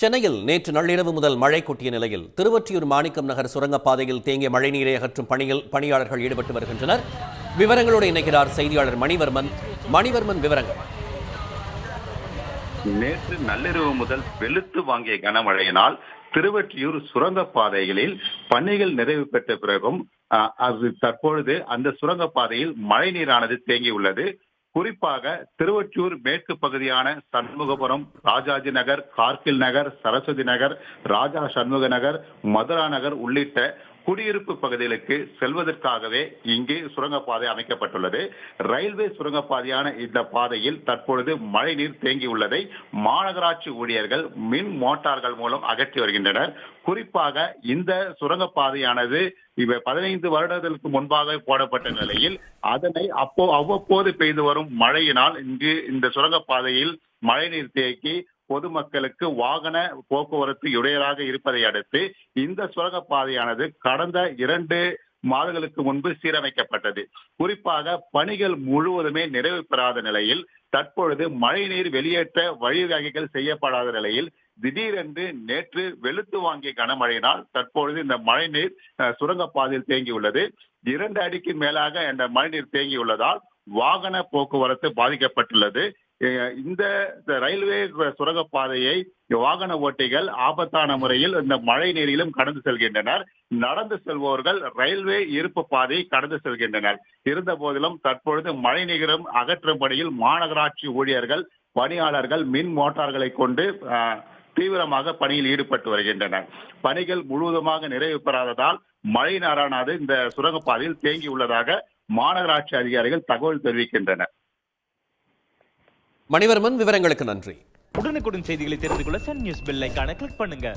சென்னையில் நேற்று நள்ளிரவு முதல் மழை கொட்டிய நிலையில் திருவொற்றியூர் மாணிக்கம் நகர் சுரங்கப்பாதையில் தேங்கிய மழைநீரை அகற்றும் பணியில் பணியாளர்கள் ஈடுபட்டு வருகின்றனர். விவரங்களோடு இணைக்கிறார் செய்தியாளர் மணிவர்மன். விவரங்கள். நேற்று நள்ளிரவு முதல் வெளுத்து வாங்கிய கனமழையினால் திருவொற்றியூர் சுரங்கப்பாதைகளில் பணிகள் நிறைவு பெற்ற பிறகும் தற்பொழுது அந்த சுரங்கப்பாதையில் மழை நீரானது தேங்கியுள்ளது. குறிப்பாக திருவொற்றியூர் மேற்கு பகுதியான சண்முகபுரம், ராஜாஜி நகர், கார்கில் நகர், சரஸ்வதி நகர், ராஜா சண்முக நகர், மதுரா நகர் உள்ளிட்ட குடியிருப்பு பகுதிகளுக்கு செல்வதற்காகவே இங்கே சுரங்கப்பாதை அமைக்கப்பட்டுள்ளது. ரயில்வே சுரங்கப்பாதையான இந்த பாதையில் தற்பொழுது மழை நீர் தேங்கியுள்ளதை மாநகராட்சி ஊழியர்கள் மின் மோட்டார்கள் மூலம் அகற்றி வருகின்றனர். குறிப்பாக இந்த சுரங்கப்பாதையானது 15 வருடங்களுக்கு முன்பாக போடப்பட்ட நிலையில் அதனை அவ்வப்போது பெய்து வரும் மழையினால் இங்கு இந்த சுரங்கப்பாதையில் மழைநீர் தேக்கி பொதுமக்களுக்கு வாகன போக்குவரத்து இடையூறாக இருப்பதை அடுத்து இந்த சுரங்கப்பாதையானது கடந்த 2 மாதங்களுக்கு முன்பு சீரமைக்கப்பட்டது. குறிப்பாக பணிகள் முழுவதுமே நிறைவு பெறாத நிலையில் தற்பொழுது மழைநீர் வெளியேற்ற வழிவகைகள் செய்யப்படாத நிலையில் திடீரென்று நேற்று வெளுத்து வாங்கிய கனமழையினால் தற்பொழுது இந்த மழைநீர் சுரங்கப்பாதையில் தேங்கியுள்ளது. 2 அடிக்கு மேலாக இந்த மழைநீர் தேங்கியுள்ளதால் வாகன போக்குவரத்து பாதிக்கப்பட்டுள்ளது. இந்த ரயில்வே சுரங்கப்பாதையை வாகன ஓட்டிகள் ஆபத்தான முறையில் இந்த மழை நீரிலும் கடந்து செல்கின்றனர். நடந்து செல்பவர்கள் ரயில்வே இருப்பு பாதையை கடந்து செல்கின்றனர். இருந்த போதிலும் தற்பொழுது மழை நீரும் அகற்றும் பணியில் மாநகராட்சி ஊழியர்கள், பணியாளர்கள் மின் மோட்டார்களை கொண்டு தீவிரமாக பணியில் ஈடுபட்டு வருகின்றனர். பணிகள் முழுவதுமாக நிறைவு பெறாததால் மழை நீரானது இந்த சுரங்கப்பாதையில் தேங்கி உள்ளதாக மாநகராட்சி அதிகாரிகள் தகவல் தெரிவிக்கின்றனர். மணிவர்மன், விவரங்களுக்கு நன்றி. உடனுக்குடன் செய்திகளை தெரிந்து கொள்ள சன் நியூஸ் பெல் ஐகானை கிளிக் பண்ணுங்க.